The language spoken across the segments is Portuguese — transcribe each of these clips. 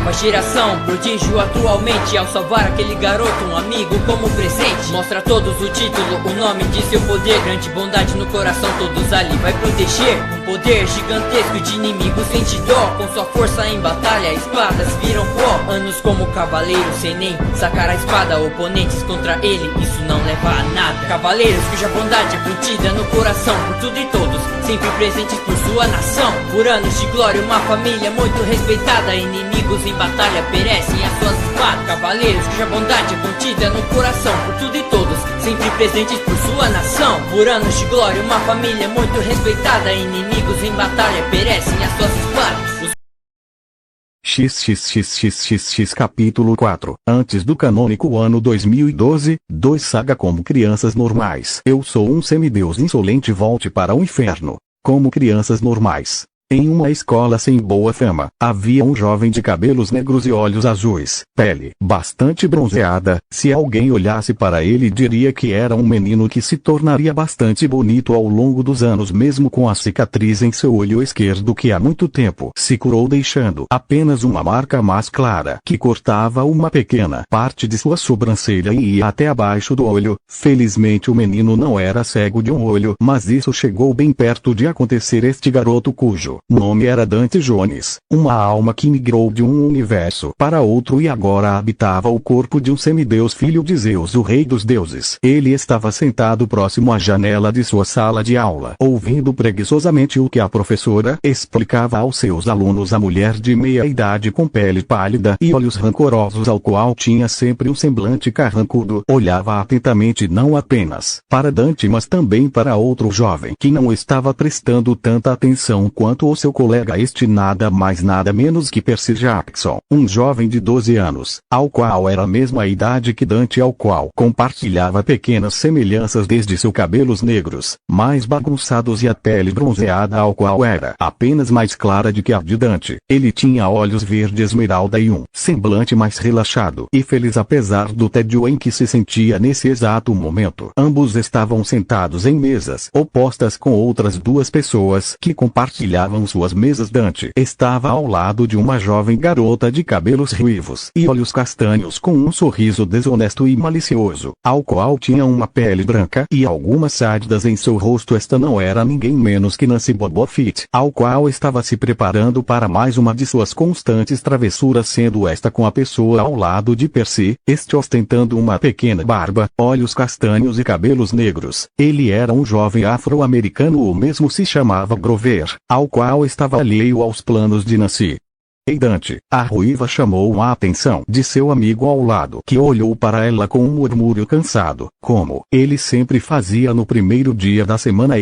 nova geração, prodígio atualmente. Ao salvar aquele garoto, um amigo como presente. Mostra a todos o título, o nome de seu poder. Grande bondade no coração, todos ali vai proteger. Um poder gigantesco de inimigos sente dó. Com sua força em batalha, espadas viram pó. Anos como cavaleiro sem nem sacar a espada. Oponentes contra ele, isso não leva a nada. Cavaleiros cuja bondade é contida no coração, por tudo e todos, sempre presentes por sua nação. Por anos de glória, uma família muito respeitada. Inimigos em batalha perecem as suas espadas. Cavaleiros cuja bondade é contida no coração, por tudo e todos, sempre presentes por sua nação. Por anos de glória, uma família muito respeitada. Inimigos em batalha perecem as suas espadas. XXXXX Capítulo 4. Antes do canônico ano 2012, 2 Saga como crianças normais. Eu sou um semideus insolente, volte para o inferno. Como crianças normais. Em uma escola sem boa fama, havia um jovem de cabelos negros e olhos azuis, pele bastante bronzeada. Se alguém olhasse para ele, diria que era um menino que se tornaria bastante bonito ao longo dos anos, mesmo com a cicatriz em seu olho esquerdo que há muito tempo se curou, deixando apenas uma marca mais clara que cortava uma pequena parte de sua sobrancelha e ia até abaixo do olho. Felizmente o menino não era cego de um olho, mas isso chegou bem perto de acontecer. Este garoto, cujo nome era Dante Jones, uma alma que migrou de um universo para outro e agora habitava o corpo de um semideus, filho de Zeus, o rei dos deuses. Ele estava sentado próximo à janela de sua sala de aula, ouvindo preguiçosamente o que a professora explicava aos seus alunos. A mulher de meia idade com pele pálida e olhos rancorosos, ao qual tinha sempre um semblante carrancudo, olhava atentamente não apenas para Dante, mas também para outro jovem que não estava prestando tanta atenção quanto o seu colega, este nada mais nada menos que Percy Jackson, um jovem de 12 anos, ao qual era a mesma idade que Dante, ao qual compartilhava pequenas semelhanças, desde seus cabelos negros, mais bagunçados, e a pele bronzeada, ao qual era apenas mais clara do que a de Dante. Ele tinha olhos verde esmeralda e um semblante mais relaxado e feliz, apesar do tédio em que se sentia nesse exato momento. Ambos estavam sentados em mesas opostas com outras 2 pessoas que compartilhavam suas mesas. Dante estava ao lado de uma jovem garota de cabelos ruivos e olhos castanhos, com um sorriso desonesto e malicioso, ao qual tinha uma pele branca e algumas sardas em seu rosto. Esta não era ninguém menos que Nancy Bobofit, ao qual estava se preparando para mais uma de suas constantes travessuras, sendo esta com a pessoa ao lado de Percy, este ostentando uma pequena barba, olhos castanhos e cabelos negros. Ele era um jovem afro-americano, o mesmo se chamava Grover, ao qual estava alheio aos planos de Nancy. Ei, Dante! A ruiva chamou a atenção de seu amigo ao lado, que olhou para ela com um murmúrio cansado, como ele sempre fazia no primeiro dia da semana.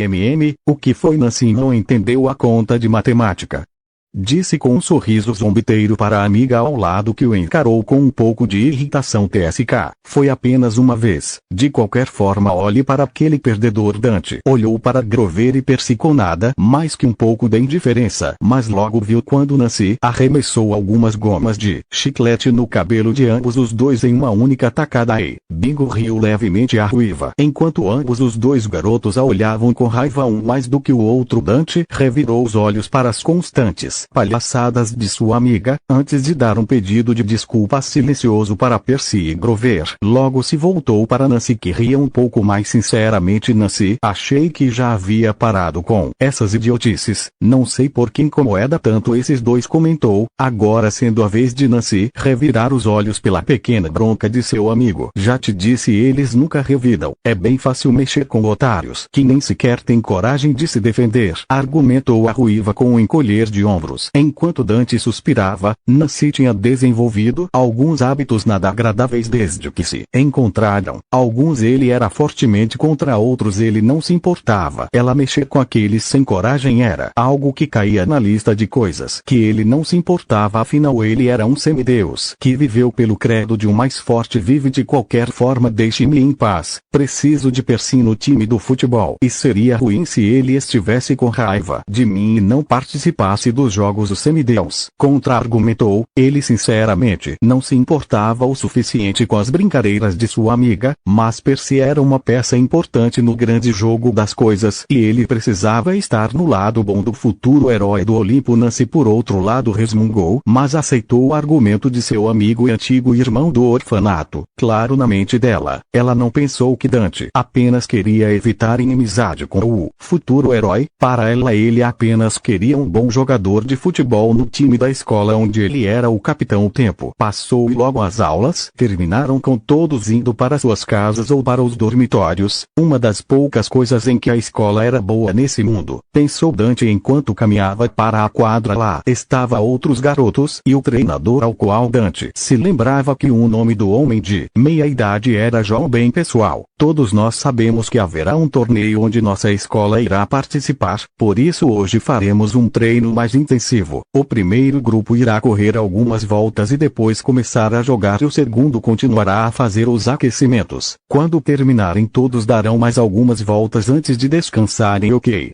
O que foi? Nancy não entendeu a conta de matemática. Disse com um sorriso zombeteiro para a amiga ao lado, que o encarou com um pouco de irritação. TSK, foi apenas uma vez. De qualquer forma, olhe para aquele perdedor. Dante olhou para Grover e Percy com nada mais que um pouco de indiferença, mas logo viu quando Nancy arremessou algumas gomas de chiclete no cabelo de ambos os dois em uma única tacada e Bingo riu levemente a ruiva, enquanto ambos os 2 garotos a olhavam com raiva, um mais do que o outro. Dante revirou os olhos para as constantes palhaçadas de sua amiga, antes de dar um pedido de desculpa silencioso para Percy e Grover. Logo se voltou para Nancy, que ria um pouco mais sinceramente. Nancy, achei que já havia parado com essas idiotices. Não sei por que incomoda tanto esses 2, comentou, agora sendo a vez de Nancy revirar os olhos pela pequena bronca de seu amigo. Já te disse, eles nunca revidam. É bem fácil mexer com otários que nem sequer têm coragem de se defender, argumentou a ruiva com um encolher de ombros. Enquanto Dante suspirava, Nancy tinha desenvolvido alguns hábitos nada agradáveis desde que se encontraram. Alguns ele era fortemente contra, outros ele não se importava. Ela mexer com aqueles sem coragem era algo que caía na lista de coisas que ele não se importava, afinal ele era um semideus que viveu pelo credo de um mais forte vive de qualquer forma. Deixe-me em paz, preciso de Percy no time do futebol. E seria ruim se ele estivesse com raiva de mim e não participasse dos jogos o semideus contra-argumentou. Ele sinceramente não se importava o suficiente com as brincadeiras de sua amiga, mas Percy era uma peça importante no grande jogo das coisas e ele precisava estar no lado bom do futuro herói do Olimpo. Nancy por outro lado resmungou, mas aceitou o argumento de seu amigo e antigo irmão do orfanato. Claro, na mente dela, ela não pensou que Dante apenas queria evitar inimizade com o futuro herói. Para ela ele apenas queria um bom jogador de futebol no time da escola onde ele era o capitão. O tempo passou e logo as aulas terminaram com todos indo para suas casas ou para os dormitórios, uma das poucas coisas em que a escola era boa nesse mundo, pensou Dante enquanto caminhava para a quadra. Lá estava outros garotos e o treinador ao qual Dante se lembrava que o nome do homem de meia-idade era João. Bem pessoal, todos nós sabemos que haverá um torneio onde nossa escola irá participar, por isso hoje faremos um treino mais intensivo. O primeiro grupo irá correr algumas voltas e depois começar a jogar e o segundo continuará a fazer os aquecimentos. Quando terminarem todos darão mais algumas voltas antes de descansarem, ok?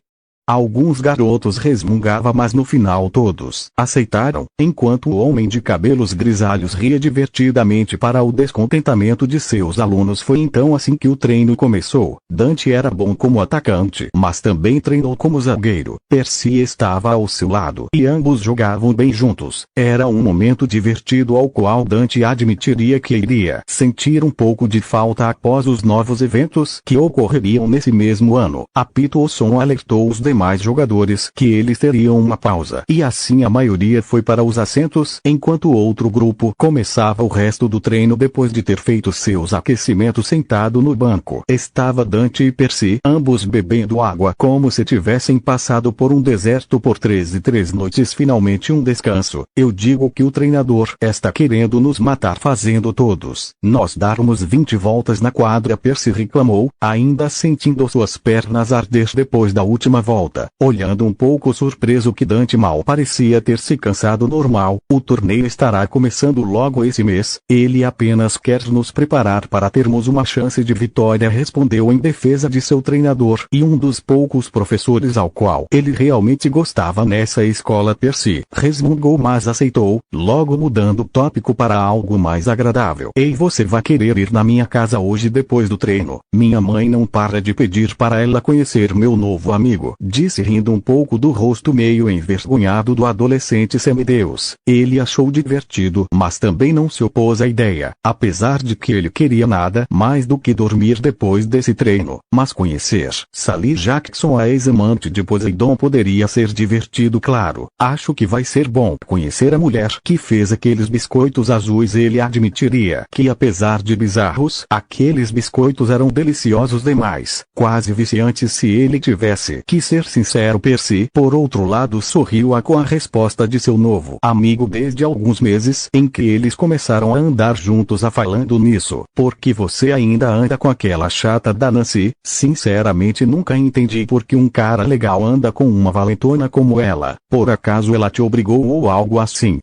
Alguns garotos resmungavam, mas no final todos aceitaram, enquanto o homem de cabelos grisalhos ria divertidamente para o descontentamento de seus alunos. Foi então assim que o treino começou. Dante era bom como atacante, mas também treinou como zagueiro. Percy estava ao seu lado e ambos jogavam bem juntos. Era um momento divertido ao qual Dante admitiria que iria sentir um pouco de falta após os novos eventos que ocorreriam nesse mesmo ano. Apito o som alertou os demais jogadores que eles teriam uma pausa, e assim a maioria foi para os assentos, enquanto o outro grupo começava o resto do treino. Depois de ter feito seus aquecimentos sentado no banco, estava Dante e Percy, ambos bebendo água como se tivessem passado por um deserto por 13 noites. Finalmente um descanso. Eu digo que o treinador está querendo nos matar fazendo todos nós darmos 20 voltas na quadra, Percy reclamou, ainda sentindo suas pernas arder depois da última volta. Olhando um pouco surpreso que Dante mal parecia ter se cansado. Normal, o torneio estará começando logo esse mês, ele apenas quer nos preparar para termos uma chance de vitória, respondeu em defesa de seu treinador e um dos poucos professores ao qual ele realmente gostava nessa escola. Percy resmungou, mas aceitou, logo mudando o tópico para algo mais agradável. Ei, você vai querer ir na minha casa hoje depois do treino? Minha mãe não para de pedir para ela conhecer meu novo amigo, disse rindo um pouco do rosto meio envergonhado do adolescente semideus. Ele achou divertido, mas também não se opôs à ideia, apesar de que ele queria nada mais do que dormir depois desse treino. Mas conhecer Sally Jackson, a ex-amante de Poseidon, poderia ser divertido. Claro, acho que vai ser bom conhecer a mulher que fez aqueles biscoitos azuis. Ele admitiria que apesar de bizarros, aqueles biscoitos eram deliciosos demais, quase viciantes se ele tivesse que ser sincero. Percy, por outro lado, sorriu com a resposta de seu novo amigo desde alguns meses em que eles começaram a andar juntos. Falando nisso, por que você ainda anda com aquela chata da Nancy? Sinceramente nunca entendi por que um cara legal anda com uma valentona como ela. Por acaso ela te obrigou ou algo assim?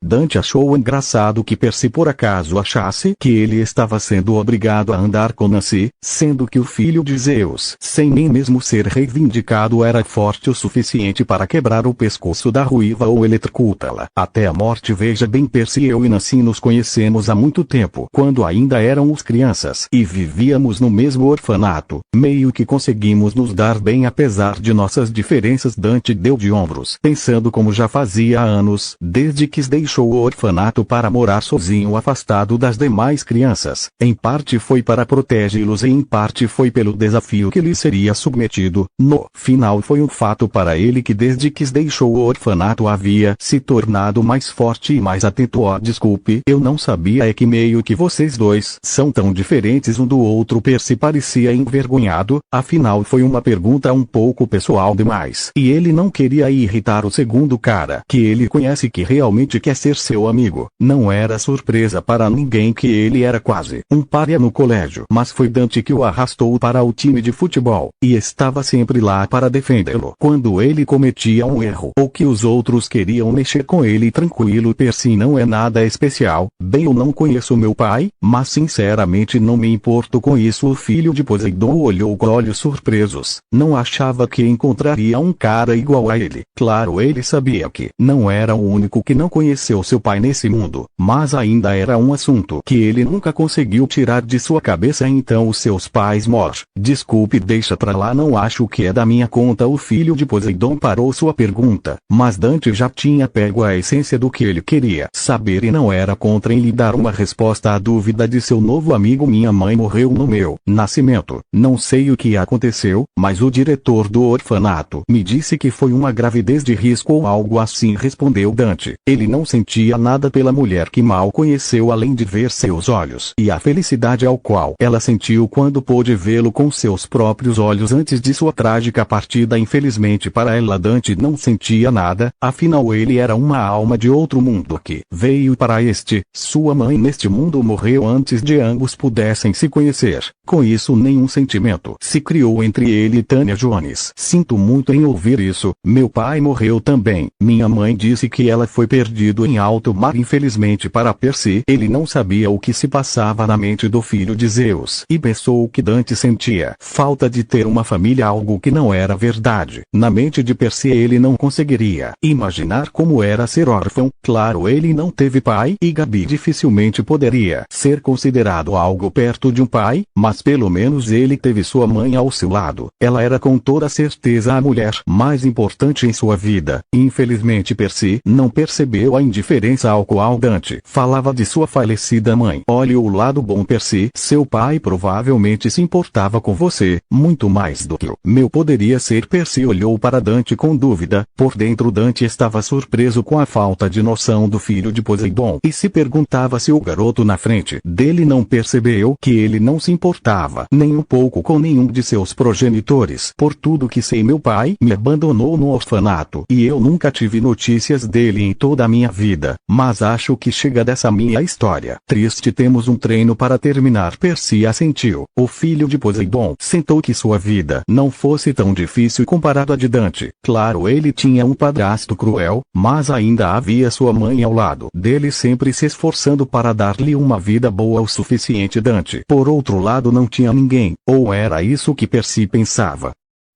Dante achou engraçado que Percy por acaso achasse que ele estava sendo obrigado a andar com Nancy, sendo que o filho de Zeus, sem nem mesmo ser reivindicado, era forte o suficiente para quebrar o pescoço da ruiva ou eletrocutá-la até a morte. Veja bem, Percy, eu e Nancy nos conhecemos há muito tempo, quando ainda éramos crianças e vivíamos no mesmo orfanato. Meio que conseguimos nos dar bem apesar de nossas diferenças. Dante deu de ombros, pensando como já fazia anos desde que deixou o orfanato para morar sozinho, afastado das demais crianças. Em parte foi para protegê-los e em parte foi pelo desafio que lhe seria submetido. No final foi um fato para ele que desde que deixou o orfanato havia se tornado mais forte e mais atento. Oh, desculpe, eu não sabia, é que meio que vocês dois são tão diferentes um do outro. Percy parecia envergonhado, afinal foi uma pergunta um pouco pessoal demais, e ele não queria irritar o segundo cara que ele conhece, que realmente quer ser seu amigo. Não era surpresa para ninguém que ele era quase um pária no colégio, mas foi Dante que o arrastou para o time de futebol, e estava sempre lá para defendê-lo quando ele cometia um erro ou que os outros queriam mexer com ele. Tranquilo, Percy não é nada especial. Bem, eu não conheço meu pai, mas sinceramente não me importo com isso. O filho de Poseidon olhou com olhos surpresos. Não achava que encontraria um cara igual a ele. Claro, ele sabia que não era o único que não conheceu seu pai nesse mundo, mas ainda era um assunto que ele nunca conseguiu tirar de sua cabeça. Então os seus pais morrem. Desculpe, deixa pra lá, não acho que é da minha conta. O filho de Poseidon parou sua pergunta, mas Dante já tinha pego a essência do que ele queria saber e não era contra em lhe dar uma resposta à dúvida de seu novo amigo. Minha mãe morreu no meu nascimento. Não sei o que aconteceu, mas o diretor do orfanato me disse que foi uma gravidez de risco ou algo assim, respondeu Dante. Ele não sentia nada pela mulher que mal conheceu, além de ver seus olhos e a felicidade ao qual ela sentiu quando pôde vê-lo com seus próprios olhos antes de sua trágica partida. Infelizmente para ela, Dante não sentia nada, afinal ele era uma alma de outro mundo que veio para este. Sua mãe neste mundo morreu antes de ambos pudessem se conhecer. Com isso, nenhum sentimento se criou entre ele e Tânia Jones. Sinto muito em ouvir isso. Meu pai morreu também. Minha mãe disse que ela foi perdido em alto mar. Infelizmente para Percy, ele não sabia o que se passava na mente do filho de Zeus e pensou que Dante sentia falta de ter uma família, algo que não era verdade. Na mente de Percy, ele não conseguiria imaginar como era ser órfão. Claro, ele não teve pai e Gabi dificilmente poderia ser considerado algo perto de um pai, mas pelo menos ele teve sua mãe ao seu lado. Ela era com toda certeza a mulher mais importante em sua vida. Infelizmente Percy não percebeu a indiferença ao qual Dante falava de sua falecida mãe. Olhe o lado bom, Percy, seu pai provavelmente se importava com você, muito mais do que eu. Meu poderia ser. Percy olhou para Dante com dúvida. Por dentro Dante estava surpreso com a falta de noção do filho de Poseidon e se perguntava se o garoto na frente dele não percebeu que ele não se importava nem um pouco com nenhum de seus progenitores. Por tudo que sei, meu pai me abandonou no orfanato e eu nunca tive notícias dele em toda a minha vida, mas acho que chega dessa minha história triste. Temos um treino para terminar. Percy assentiu. O filho de Poseidon sentou que sua vida não fosse tão difícil comparado à de Dante. Claro, ele tinha um padrasto cruel, mas ainda havia sua mãe ao lado dele, sempre se esforçando para dar-lhe uma vida boa o suficiente. Dante, por outro lado, não tinha ninguém, ou era isso que Percy pensava.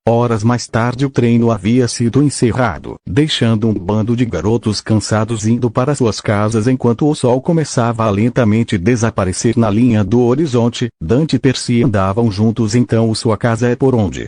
Horas mais tarde o treino havia sido encerrado, deixando um bando de garotos cansados indo para suas casas enquanto o sol começava a lentamente desaparecer na linha do horizonte. Dante e Percy andavam juntos. Então sua casa é por onde?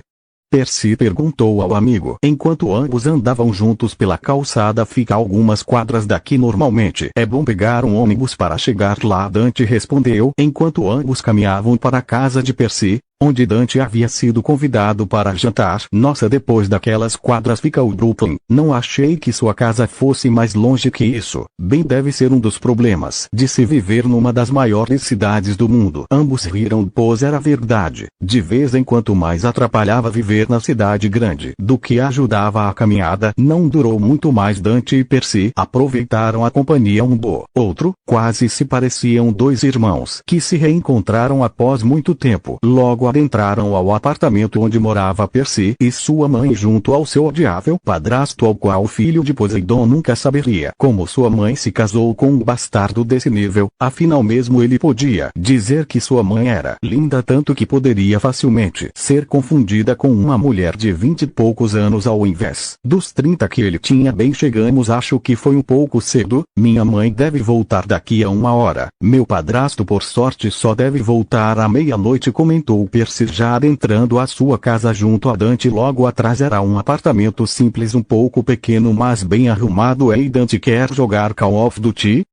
Percy perguntou ao amigo. Enquanto ambos andavam juntos pela calçada, fica algumas quadras daqui. Normalmente é bom pegar um ônibus para chegar lá, Dante respondeu, enquanto ambos caminhavam para a casa de Percy, onde Dante havia sido convidado para jantar. Nossa, depois daquelas quadras fica o Brooklyn. Não achei que sua casa fosse mais longe que isso. Bem, deve ser um dos problemas de se viver numa das maiores cidades do mundo. Ambos riram, pois era verdade. De vez em quando mais atrapalhava viver na cidade grande do que ajudava a caminhada. Não durou muito mais. Dante e Percy aproveitaram a companhia um do outro. Quase se pareciam dois irmãos que se reencontraram após muito tempo. Logo adentraram ao apartamento onde morava Percy e sua mãe, junto ao seu odiável padrasto, ao qual o filho de Poseidon nunca saberia como sua mãe se casou com um bastardo desse nível. Afinal, mesmo ele podia dizer que sua mãe era linda, tanto que poderia facilmente ser confundida com uma mulher de 20 e poucos anos ao invés dos 30 que ele tinha. Bem, chegamos. Acho que foi um pouco cedo. Minha mãe deve voltar daqui a 1 hora. Meu padrasto, por sorte, só deve voltar à meia-noite, comentou Percy, já adentrando a sua casa junto a Dante. Logo atrás era um apartamento simples, um pouco pequeno, mas bem arrumado. Ei, Dante, quer jogar Call of Duty?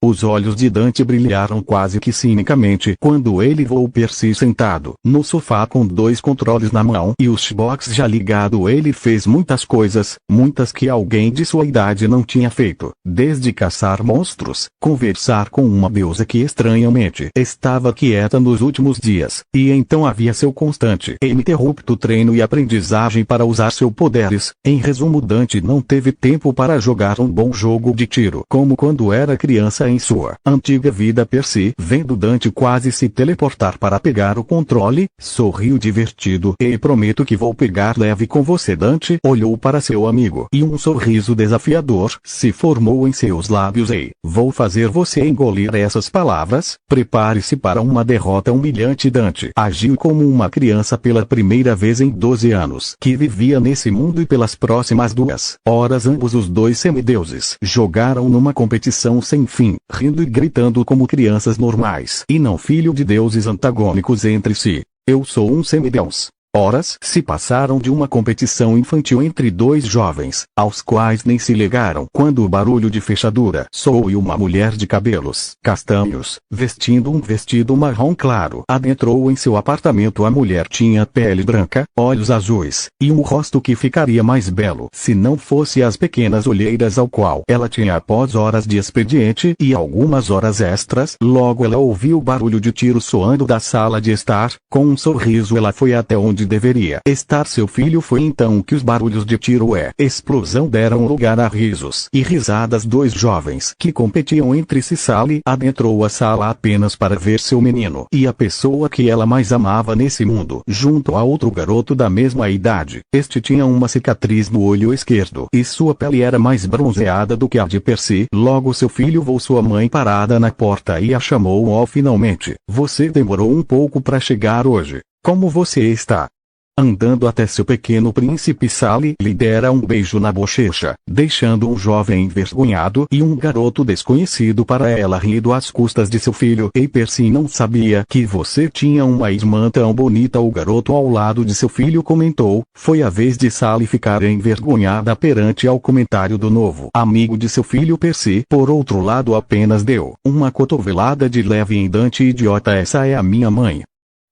Os olhos de Dante brilharam quase que cinicamente quando ele viu Percy sentado no sofá com 2 controles na mão e o Xbox já ligado. Ele fez muitas coisas, muitas que alguém de sua idade não tinha feito, desde caçar monstros, conversar com uma deusa que estranhamente estava quieta nos últimos dias, e então havia seu constante e ininterrupto treino e aprendizagem para usar seus poderes. Em resumo, Dante não teve tempo para jogar um bom jogo de tiro como quando era criança em sua antiga vida. Percy, vendo Dante quase se teleportar para pegar o controle, sorriu divertido. E prometo que vou pegar leve com você. Dante olhou para seu amigo e um sorriso desafiador se formou em seus lábios. Ei, vou fazer você engolir essas palavras. Prepare-se para uma derrota humilhante. Dante agiu como uma criança pela primeira vez em 12 anos que vivia nesse mundo, e pelas próximas 2 horas ambos os 2 semideuses jogaram numa competição sem fim, rindo e gritando como crianças normais e não filho de deuses antagônicos entre si. Eu sou um semideus. Horas se passaram de uma competição infantil entre 2 jovens, aos quais nem se ligaram, quando o barulho de fechadura soou e uma mulher de cabelos castanhos, vestindo um vestido marrom claro, adentrou em seu apartamento. A mulher tinha pele branca, olhos azuis, e um rosto que ficaria mais belo se não fosse as pequenas olheiras ao qual ela tinha após horas de expediente e algumas horas extras. Logo ela ouviu o barulho de tiro soando da sala de estar. Com um sorriso ela foi até onde deveria estar seu filho. Foi então que os barulhos de tiro e explosão deram lugar a risos e risadas. 2 jovens que competiam entre si. Sally adentrou a sala apenas para ver seu menino e a pessoa que ela mais amava nesse mundo, junto a outro garoto da mesma idade. Este tinha uma cicatriz no olho esquerdo e sua pele era mais bronzeada do que a de Percy. Logo seu filho viu sua mãe parada na porta e a chamou. Oh, finalmente, você demorou um pouco para chegar hoje. Como você está? Andando até seu pequeno príncipe, Sally lhe dera um beijo na bochecha, deixando um jovem envergonhado e um garoto desconhecido para ela rindo às custas de seu filho. E Percy não sabia que você tinha uma irmã tão bonita. O garoto ao lado de seu filho comentou. Foi a vez de Sally ficar envergonhada perante ao comentário do novo amigo de seu filho. Percy, por outro lado, apenas deu uma cotovelada de leve em Dante. Idiota, essa é a minha mãe.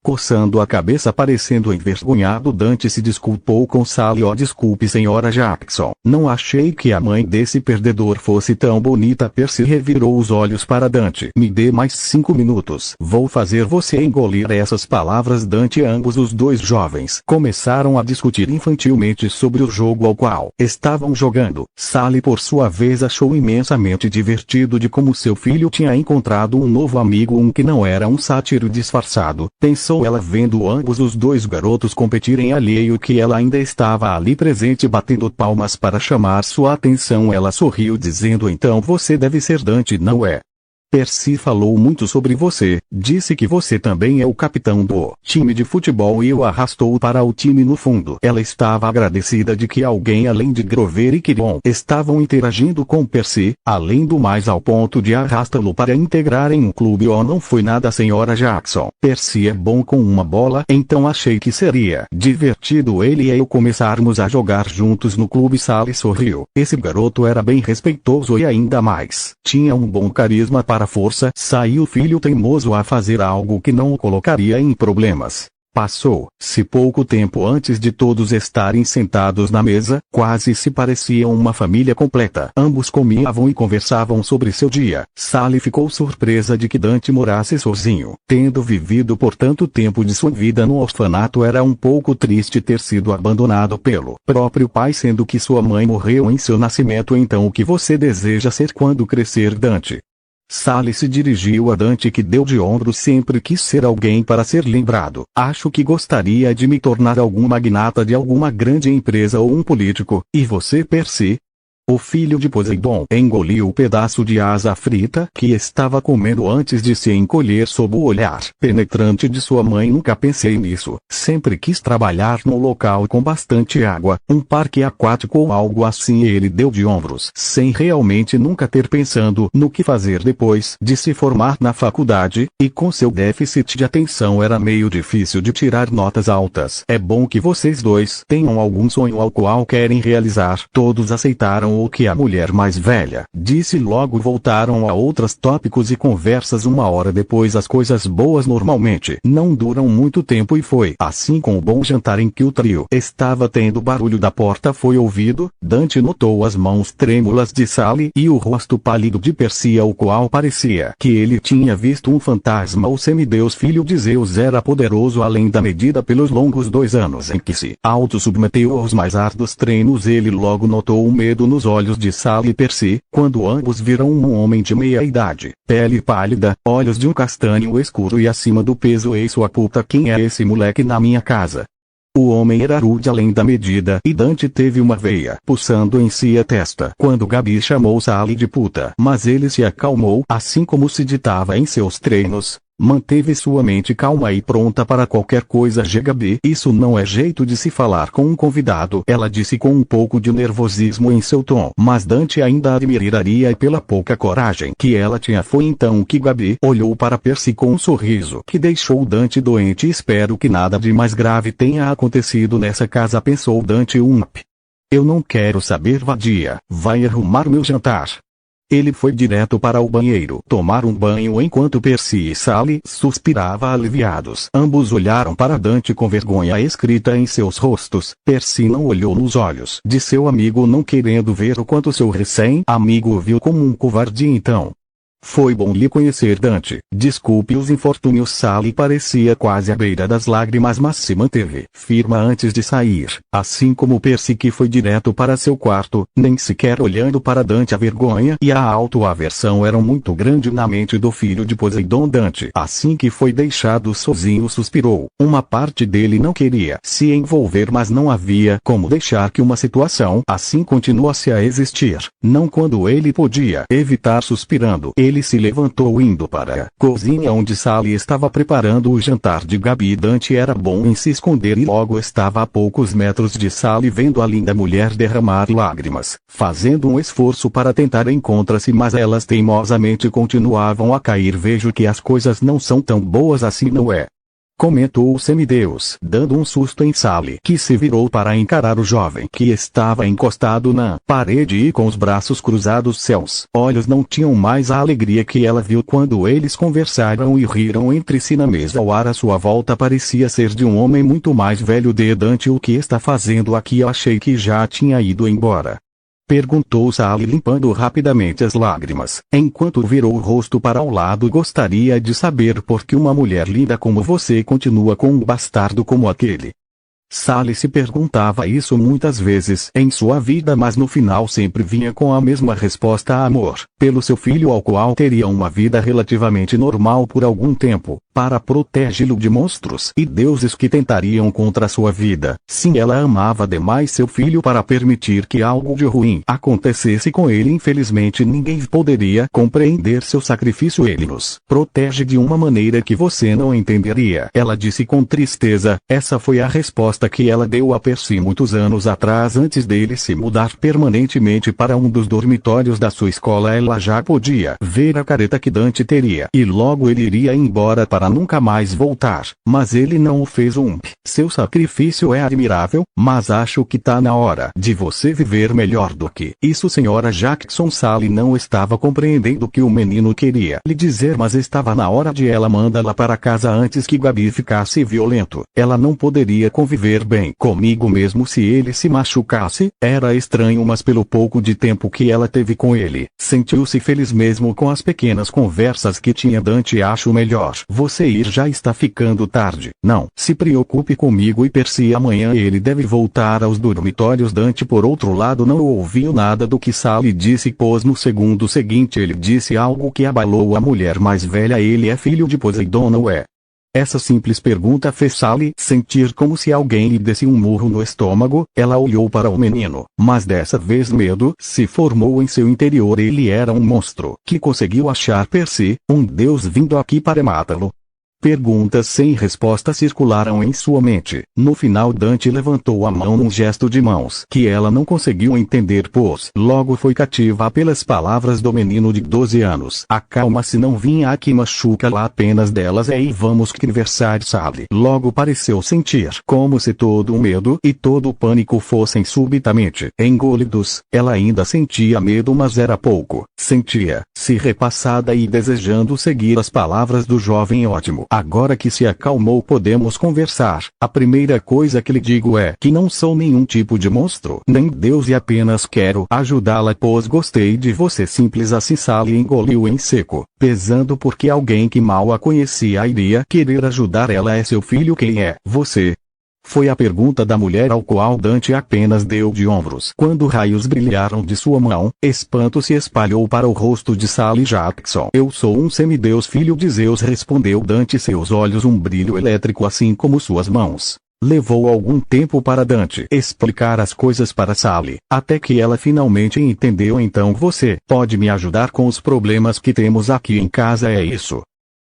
Coçando a cabeça parecendo envergonhado, Dante se desculpou com Sally. Oh, desculpe, senhora Jackson, não achei que a mãe desse perdedor fosse tão bonita. Percy revirou os olhos para Dante. Me dê mais 5 minutos. Vou fazer você engolir essas palavras. Dante. Ambos os 2 jovens começaram a discutir infantilmente sobre o jogo ao qual estavam jogando. Sally por sua vez achou imensamente divertido de como seu filho tinha encontrado um novo amigo, um que não era um sátiro disfarçado. Pensou ela vendo ambos os 2 garotos competirem, alheio que ela ainda estava ali presente batendo palmas para chamar sua atenção. Ela sorriu dizendo. Então você deve ser Dante, não é? Percy falou muito sobre você, disse que você também é o capitão do time de futebol e o arrastou para o time no fundo. Ela estava agradecida de que alguém além de Grover e Kiron estavam interagindo com Percy, além do mais ao ponto de arrastá-lo para integrar em um clube. Oh, não foi nada, senhora Jackson. Percy é bom com uma bola, então achei que seria divertido ele e eu começarmos a jogar juntos no clube. Sally sorriu. Esse garoto era bem respeitoso e ainda mais tinha um bom carisma para força. Saiu filho teimoso a fazer algo que não o colocaria em problemas. Passou-se pouco tempo antes de todos estarem sentados na mesa, quase se pareciam uma família completa. Ambos comiam e conversavam sobre seu dia. Sally ficou surpresa de que Dante morasse sozinho. Tendo vivido por tanto tempo de sua vida no orfanato, era um pouco triste ter sido abandonado pelo próprio pai, sendo que sua mãe morreu em seu nascimento. Então o que você deseja ser quando crescer, Dante? Sally se dirigiu a Dante, que deu de ombros. Sempre quis ser alguém para ser lembrado. Acho que gostaria de me tornar algum magnata de alguma grande empresa ou um político. E você, Percy? O filho de Poseidon engoliu o pedaço de asa frita que estava comendo antes de se encolher sob o olhar penetrante de sua mãe. Nunca pensei nisso. Sempre quis trabalhar num local com bastante água, um parque aquático ou algo assim. Ele deu de ombros, sem realmente nunca ter pensado no que fazer depois de se formar na faculdade, e com seu déficit de atenção era meio difícil de tirar notas altas. É bom que vocês 2 tenham algum sonho ao qual querem realizar. Todos aceitaram o que a mulher mais velha disse. Logo voltaram a outros tópicos e conversas. Uma hora depois as coisas boas normalmente não duram muito tempo e foi assim com o bom jantar em que o trio estava tendo. O barulho da porta foi ouvido. Dante notou as mãos trêmulas de Sally e o rosto pálido de Percy, ao qual parecia que ele tinha visto um fantasma. O semideus filho de Zeus era poderoso além da medida pelos longos 2 anos em que se auto-submeteu aos mais árduos treinos. Ele logo notou o medo nos olhos de Sally e Percy, quando ambos viram um homem de meia idade, pele pálida, olhos de um castanho escuro e acima do peso. Ei, sua puta, quem é esse moleque na minha casa? O homem era rude além da medida e Dante teve uma veia pulsando em sua testa quando Gabi chamou Sally de puta. Mas ele se acalmou, assim como se ditava em seus treinos. Manteve sua mente calma e pronta para qualquer coisa. Gabi, isso não é jeito de se falar com um convidado, ela disse com um pouco de nervosismo em seu tom. Mas Dante ainda admiraria pela pouca coragem que ela tinha. Foi então que Gabi olhou para Percy com um sorriso que deixou Dante doente. Espero que nada de mais grave tenha acontecido nessa casa, pensou Dante. Eu não quero saber, vadia, vai arrumar meu jantar. Ele foi direto para o banheiro tomar um banho enquanto Percy e Sally suspiravam aliviados. Ambos olharam para Dante com vergonha escrita em seus rostos. Percy não olhou nos olhos de seu amigo, não querendo ver o quanto seu recém-amigo o viu como um covarde. Então, foi bom lhe conhecer, Dante. Desculpe os infortúnios. Sally parecia quase à beira das lágrimas, mas se manteve firme antes de sair, assim como Percy, que foi direto para seu quarto, nem sequer olhando para Dante. A vergonha e a autoaversão eram muito grandes na mente do filho de Poseidon. Dante, assim que foi deixado sozinho, suspirou. Uma parte dele não queria se envolver, mas não havia como deixar que uma situação assim continuasse a existir. Não quando ele podia evitar. Suspirando, ele se levantou indo para a cozinha onde Sally estava preparando o jantar de Gabi. Dante era bom em se esconder e logo estava a poucos metros de Sally, vendo a linda mulher derramar lágrimas, fazendo um esforço para tentar encontrar-se, mas elas teimosamente continuavam a cair. Vejo que as coisas não são tão boas assim, não é? Comentou o semideus, dando um susto em Sally, que se virou para encarar o jovem que estava encostado na parede e com os braços cruzados. Seus olhos não tinham mais a alegria que ela viu quando eles conversaram e riram entre si na mesa. O ar à sua volta parecia ser de um homem muito mais velho. Dante, o que está fazendo aqui? Eu achei que já tinha ido embora. Perguntou Sally, limpando rapidamente as lágrimas, enquanto virou o rosto para o lado. Gostaria de saber por que uma mulher linda como você continua com um bastardo como aquele. Sally se perguntava isso muitas vezes em sua vida, mas no final sempre vinha com a mesma resposta: amor, pelo seu filho, ao qual teria uma vida relativamente normal por algum tempo, para protegê-lo de monstros e deuses que tentariam contra sua vida. Sim, ela amava demais seu filho para permitir que algo de ruim acontecesse com ele. Infelizmente ninguém poderia compreender seu sacrifício. Ele nos protege de uma maneira que você não entenderia, ela disse com tristeza. Essa foi a resposta que ela deu a Percy muitos anos atrás, antes dele se mudar permanentemente para um dos dormitórios da sua escola. Ela já podia ver a careta que Dante teria e logo ele iria embora para nunca mais voltar, mas ele não o fez. Seu sacrifício é admirável, mas acho que tá na hora de você viver melhor do que isso, senhora Jackson. Sally não estava compreendendo o que o menino queria lhe dizer, mas estava na hora de ela mandá-la para casa antes que Gabi ficasse violento. Ela não poderia conviver bem comigo mesmo se ele se machucasse. Era estranho, mas pelo pouco de tempo que ela teve com ele, sentiu-se feliz mesmo com as pequenas conversas que tinha. Dante, acho melhor você ir, já está ficando tarde. Não se preocupe comigo e Percy, amanhã ele deve voltar aos dormitórios. Dante, por outro lado, não ouviu nada do que Sally disse, pois no segundo seguinte ele disse algo que abalou a mulher mais velha: ele é filho de Poseidon, não é? Essa simples pergunta fez Sally sentir como se alguém lhe desse um murro no estômago. Ela olhou para o menino, mas dessa vez medo se formou em seu interior. Ele era um monstro que conseguiu achar Percy, um deus vindo aqui para matá-lo. Perguntas sem resposta circularam em sua mente. No final Dante levantou a mão num gesto de mãos que ela não conseguiu entender, pois logo foi cativa pelas palavras do menino de 12 anos. Acalma-se, não vinha aqui machuca-la apenas delas e vamos conversar, Sally. Logo pareceu sentir como se todo o medo e todo o pânico fossem subitamente engolidos. Ela ainda sentia medo, mas era pouco. Sentia-se repassada e desejando seguir as palavras do jovem ótimo. Agora que se acalmou, podemos conversar. A primeira coisa que lhe digo é que não sou nenhum tipo de monstro, nem Deus, e apenas quero ajudá-la, pois gostei de você. Simples assim. Sally engoliu em seco, pesando porque alguém que mal a conhecia iria querer ajudar ela. É seu filho? Quem é você? Foi a pergunta da mulher, ao qual Dante apenas deu de ombros. Quando raios brilharam de sua mão, espanto se espalhou para o rosto de Sally Jackson. Eu sou um semideus, filho de Zeus, respondeu Dante, seus olhos um brilho elétrico assim como suas mãos. Levou algum tempo para Dante explicar as coisas para Sally, até que ela finalmente entendeu. Então você pode me ajudar com os problemas que temos aqui em casa, é isso?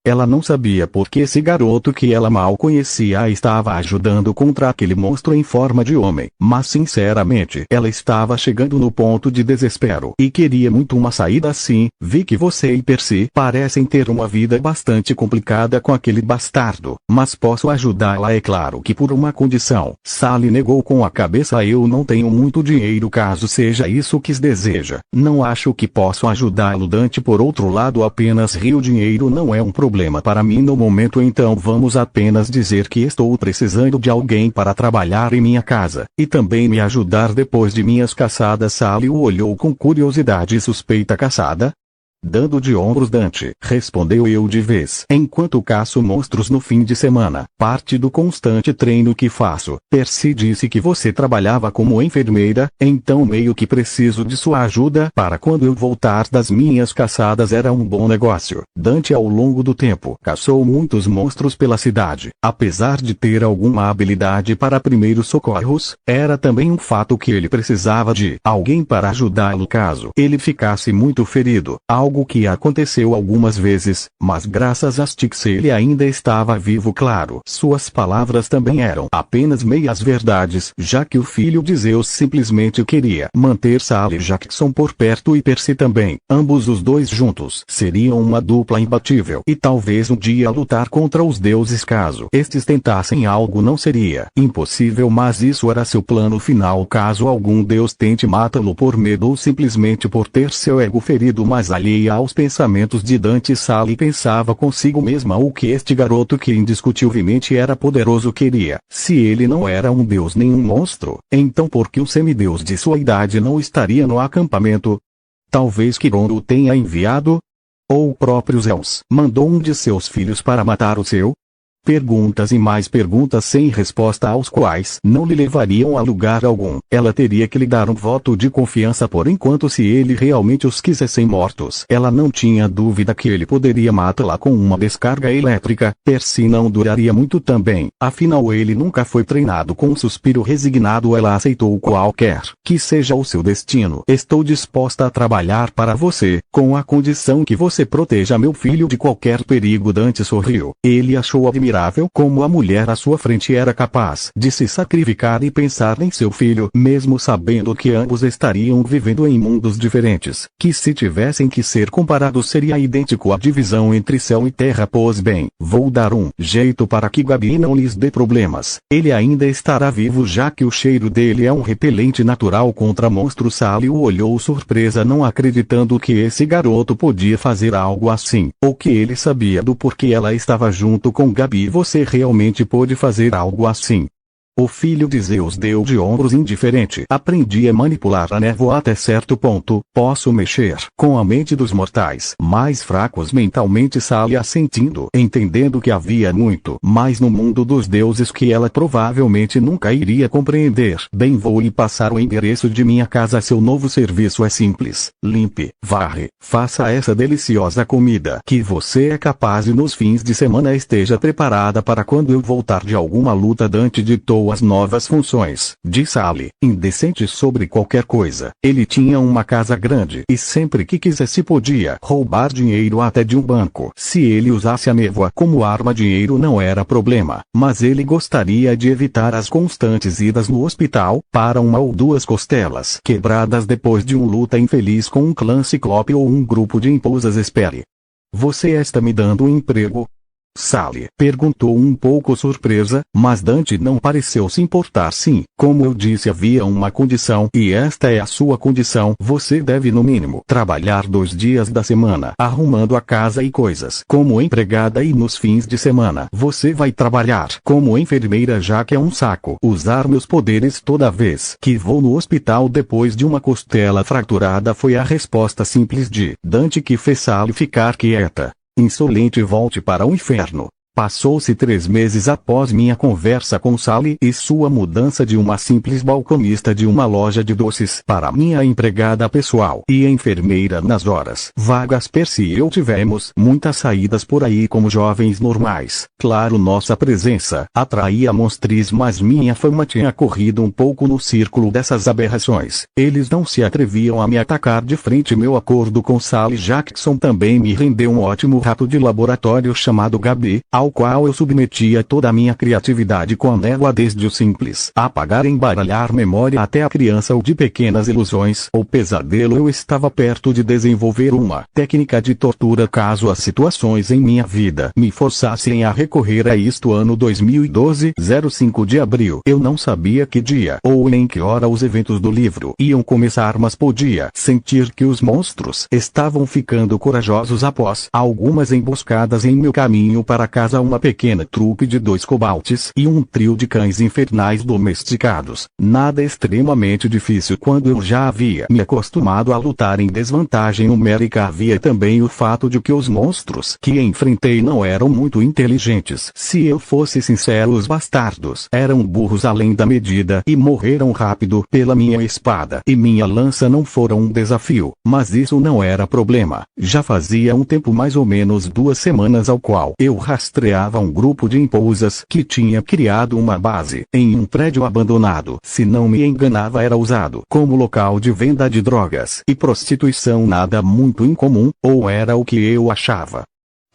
Ela não sabia porque esse garoto que ela mal conhecia a estava ajudando contra aquele monstro em forma de homem, mas sinceramente ela estava chegando no ponto de desespero e queria muito uma saída assim. Vi que você e Percy parecem ter uma vida bastante complicada com aquele bastardo, mas posso ajudá-la, é claro que por uma condição. Sally negou com a cabeça. Eu não tenho muito dinheiro, caso seja isso que deseja. Não acho que posso ajudá-lo. Dante, por outro lado, apenas riu. Dinheiro não é um problema para mim no momento, então vamos apenas dizer que estou precisando de alguém para trabalhar em minha casa, e também me ajudar depois de minhas caçadas. Sally o olhou com curiosidade e suspeita. Caçada? Dando de ombros, Dante respondeu, eu de vez em quando caço monstros no fim de semana, parte do constante treino que faço. Percy disse que você trabalhava como enfermeira, então meio que preciso de sua ajuda para quando eu voltar das minhas caçadas. Era um bom negócio. Dante ao longo do tempo caçou muitos monstros pela cidade. Apesar de ter alguma habilidade para primeiros socorros, era também um fato que ele precisava de alguém para ajudá-lo caso ele ficasse muito ferido. Algo que aconteceu algumas vezes, mas graças a Styx ele ainda estava vivo. Claro, suas palavras também eram apenas meias verdades, já que o filho de Zeus simplesmente queria manter Sally Jackson por perto e Percy também. Ambos os dois juntos seriam uma dupla imbatível e talvez um dia lutar contra os deuses. Caso estes tentassem algo, não seria impossível, mas isso era seu plano final. Caso algum deus tente matá-lo por medo ou simplesmente por ter seu ego ferido. Mas alheia aos pensamentos de Dante, Sally pensava consigo mesma o que este garoto, que indiscutivelmente era poderoso, queria. Se ele não era um deus nem um monstro, então por que o semideus de sua idade não estaria no acampamento? Talvez Quiron o tenha enviado? Ou o próprio Zeus mandou um de seus filhos para matar o seu? Perguntas e mais perguntas sem resposta, aos quais não lhe levariam a lugar algum. Ela teria que lhe dar um voto de confiança por enquanto. Se ele realmente os quisessem mortos, ela não tinha dúvida que ele poderia matá-la com uma descarga elétrica. Percy não duraria muito também, afinal ele nunca foi treinado. Com um suspiro resignado ela aceitou qualquer que seja o seu destino. Estou disposta a trabalhar para você, com a condição que você proteja meu filho de qualquer perigo. Dante sorriu. Ele achou admirável como a mulher à sua frente era capaz de se sacrificar e pensar em seu filho, mesmo sabendo que ambos estariam vivendo em mundos diferentes, que se tivessem que ser comparados seria idêntico à divisão entre céu e terra. Pois bem, vou dar um jeito para que Gabi não lhes dê problemas. Ele ainda estará vivo, já que o cheiro dele é um repelente natural contra monstros. Sally o olhou surpresa, não acreditando que esse garoto podia fazer algo assim. O que ele sabia do porquê ela estava junto com Gabi. Você realmente pôde fazer algo assim? O filho de Zeus deu de ombros indiferente. Aprendi a manipular a névoa até certo ponto. Posso mexer com a mente dos mortais mais fracos mentalmente. Sally assentindo, entendendo que havia muito mais no mundo dos deuses que ela provavelmente nunca iria compreender. Bem, vou lhe passar o endereço de minha casa. Seu novo serviço é simples: limpe, varre, faça essa deliciosa comida que você é capaz e nos fins de semana esteja preparada para quando eu voltar de alguma luta. Dante ditou inventou as novas funções de Sally, indecentes sobre qualquer coisa. Ele tinha uma casa grande e sempre que quisesse podia roubar dinheiro até de um banco. Se ele usasse a névoa como arma, dinheiro não era problema, mas ele gostaria de evitar as constantes idas no hospital para uma ou duas costelas quebradas depois de uma luta infeliz com um clã ciclope ou um grupo de imposas. Espere. Você está me dando um emprego? Sally perguntou um pouco surpresa, mas Dante não pareceu se importar. Sim, como eu disse, havia uma condição, e esta é a sua condição. Você deve no mínimo trabalhar 2 dias da semana arrumando a casa e coisas como empregada, e nos fins de semana você vai trabalhar como enfermeira, já que é um saco usar meus poderes toda vez que vou no hospital depois de uma costela fraturada. Foi a resposta simples de Dante que fez Sally ficar quieta. Insolente, volte para o inferno. Passou-se 3 meses após minha conversa com Sally e sua mudança de uma simples balconista de uma loja de doces para minha empregada pessoal e enfermeira nas horas vagas. Percy e eu tivemos muitas saídas por aí como jovens normais. Claro, nossa presença atraía monstros, mas minha fama tinha corrido um pouco no círculo dessas aberrações. Eles não se atreviam a me atacar de frente. Meu acordo com Sally Jackson também me rendeu um ótimo rato de laboratório chamado Gabi, ao qual eu submetia toda a minha criatividade com a névoa, desde o simples apagar e embaralhar memória até a criança ou de pequenas ilusões ou pesadelo. Eu estava perto de desenvolver uma técnica de tortura caso as situações em minha vida me forçassem a recorrer a isto. Ano 2012, 05 de abril. Eu não sabia que dia ou em que hora os eventos do livro iam começar, mas podia sentir que os monstros estavam ficando corajosos após algumas emboscadas em meu caminho para casa. Uma pequena trupe de 2 cobaltes e um trio de cães infernais domesticados. Nada extremamente difícil quando eu já havia me acostumado a lutar em desvantagem numérica. Havia também o fato de que os monstros que enfrentei não eram muito inteligentes. Se eu fosse sincero, os bastardos eram burros além da medida e morreram rápido pela minha espada e minha lança. Não foram um desafio, mas isso não era problema. Já fazia um tempo, mais ou menos 2 semanas, ao qual eu rastreava um grupo de imposas que tinha criado uma base em um prédio abandonado. Se não me enganava, era usado como local de venda de drogas e prostituição, nada muito incomum, ou era o que eu achava.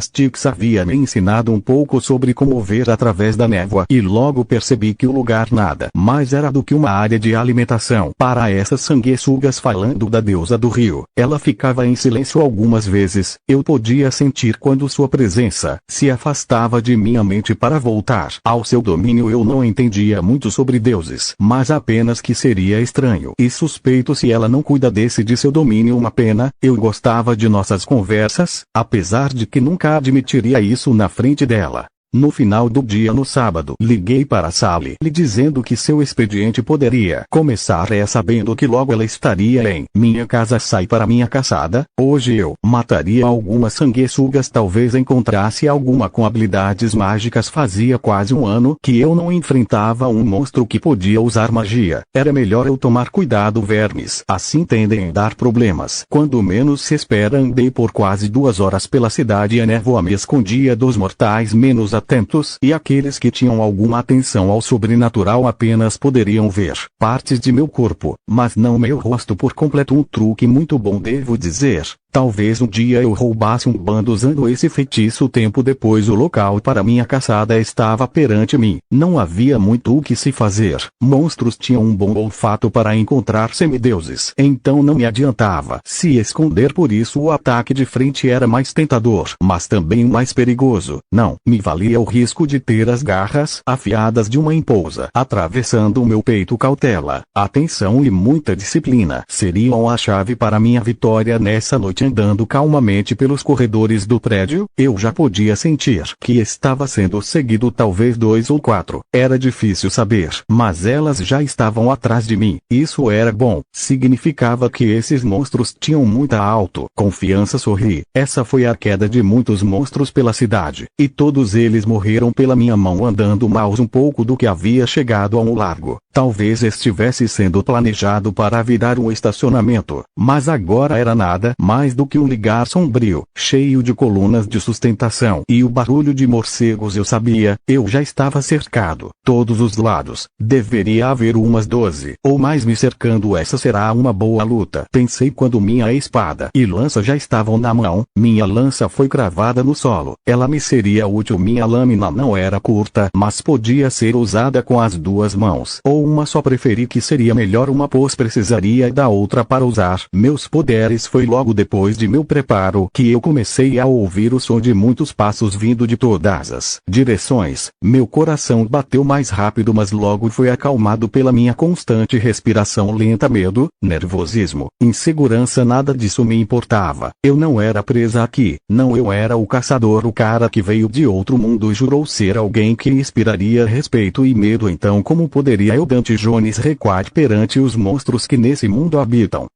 Styx havia me ensinado um pouco sobre como ver através da névoa e logo percebi que o lugar nada mais era do que uma área de alimentação para essas sanguessugas. Falando da deusa do rio, ela ficava em silêncio algumas vezes. Eu podia sentir quando sua presença se afastava de minha mente para voltar ao seu domínio. Eu não entendia muito sobre deuses, mas apenas que seria estranho e suspeito se ela não cuida desse de seu domínio. Uma pena. Eu gostava de nossas conversas, apesar de que nunca admitiria isso na frente dela. No final do dia, no sábado, liguei para Sally lhe dizendo que seu expediente poderia começar, sabendo que logo ela estaria em minha casa. Sai para minha caçada. Hoje eu mataria algumas sanguessugas, talvez encontrasse alguma com habilidades mágicas. Fazia quase 1 ano que eu não enfrentava um monstro que podia usar magia. Era melhor eu tomar cuidado. Vermes assim tendem a dar problemas quando menos se espera. Andei por quase 2 horas pela cidade e a névoa me escondia dos mortais menos atentos, e aqueles que tinham alguma atenção ao sobrenatural apenas poderiam ver partes de meu corpo, mas não meu rosto por completo. Um truque muito bom, devo dizer. Talvez um dia eu roubasse um bando usando esse feitiço. Tempo depois, o local para minha caçada estava perante mim. Não havia muito o que se fazer. Monstros tinham um bom olfato para encontrar semideuses, então não me adiantava se esconder. Por isso o ataque de frente era mais tentador, mas também mais perigoso. Não me valia o risco de ter as garras afiadas de uma imposa atravessando o meu peito. Cautela, atenção e muita disciplina seriam a chave para minha vitória nessa noite. Andando calmamente pelos corredores do prédio, eu já podia sentir que estava sendo seguido, talvez 2 ou 4. Era difícil saber, mas elas já estavam atrás de mim. Isso era bom. Significava que esses monstros tinham muita autoconfiança. Sorri. Essa foi a queda de muitos monstros pela cidade, e todos eles morreram pela minha mão. Andando mais um pouco do que havia chegado a um largo. Talvez estivesse sendo planejado para virar um estacionamento, mas agora era nada mais mais do que um lugar sombrio, cheio de colunas de sustentação e o barulho de morcegos. Eu sabia, eu já estava cercado, todos os lados, deveria haver umas 12 ou mais me cercando. Essa será uma boa luta, pensei quando minha espada e lança já estavam na mão. Minha lança foi cravada no solo, ela me seria útil. Minha lâmina não era curta, mas podia ser usada com as duas mãos, ou uma só. Preferi que seria melhor uma, pois precisaria da outra para usar meus poderes. Foi logo depois de meu preparo que eu comecei a ouvir o som de muitos passos vindo de todas as direções. Meu coração bateu mais rápido, mas logo foi acalmado pela minha constante respiração lenta. Medo, nervosismo, insegurança, nada disso me importava. Eu não era presa aqui, não, eu era o caçador, o cara que veio de outro mundo e jurou ser alguém que inspiraria respeito e medo. Então como poderia eu, Dante Jones, recuar perante os monstros que nesse mundo habitam?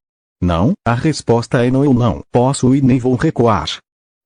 Não, a resposta é não, eu não posso e nem vou recuar.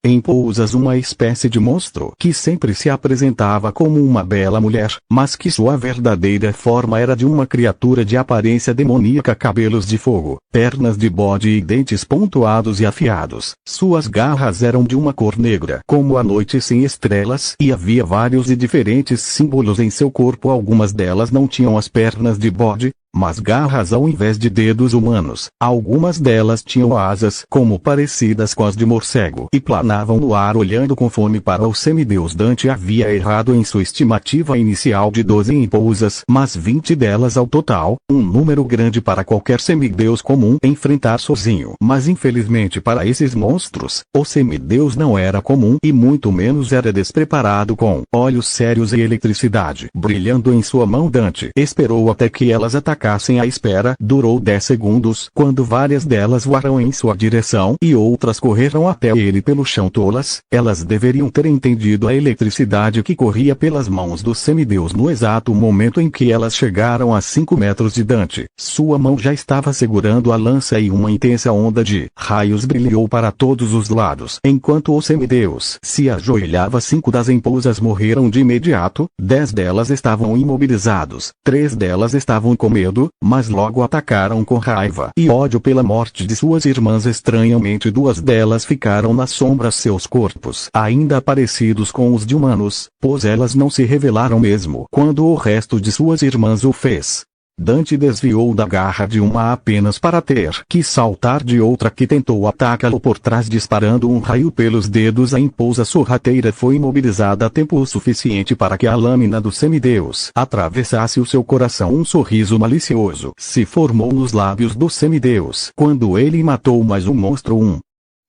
Em Pousas, uma espécie de monstro que sempre se apresentava como uma bela mulher, mas que sua verdadeira forma era de uma criatura de aparência demoníaca, cabelos de fogo, pernas de bode e dentes pontuados e afiados. Suas garras eram de uma cor negra, como a noite sem estrelas, e havia vários e diferentes símbolos em seu corpo. Algumas delas não tinham as pernas de bode, mas garras ao invés de dedos humanos. Algumas delas tinham asas, como parecidas com as de morcego, e planavam no ar olhando com fome para o semideus. Dante havia errado em sua estimativa inicial de 12 Pousas, mas 20 delas ao total, um número grande para qualquer semideus comum enfrentar sozinho. Mas infelizmente para esses monstros, o semideus não era comum e muito menos era despreparado. Com olhos sérios e eletricidade brilhando em sua mão, Dante esperou até que elas atacassem. A espera durou 10 segundos, quando várias delas voaram em sua direção e outras correram até ele pelo chão. Tolas, elas deveriam ter entendido a eletricidade que corria pelas mãos do semideus. No exato momento em que elas chegaram a 5 metros de Dante, sua mão já estava segurando a lança e uma intensa onda de raios brilhou para todos os lados. Enquanto o semideus se ajoelhava, 5 das Pousas morreram de imediato. 10 delas estavam imobilizados, 3 delas estavam com medo, mas logo atacaram com raiva e ódio pela morte de suas irmãs. Estranhamente, 2 delas ficaram nas sombras, seus corpos ainda parecidos com os de humanos, pois elas não se revelaram mesmo quando o resto de suas irmãs o fez. Dante desviou da garra de uma apenas para ter que saltar de outra que tentou atacá-lo por trás, disparando um raio pelos dedos. A Pousa sorrateira foi imobilizada a tempo suficiente para que a lâmina do semideus atravessasse o seu coração. Um sorriso malicioso se formou nos lábios do semideus quando ele matou mais um monstro. 1,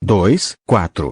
2, 4.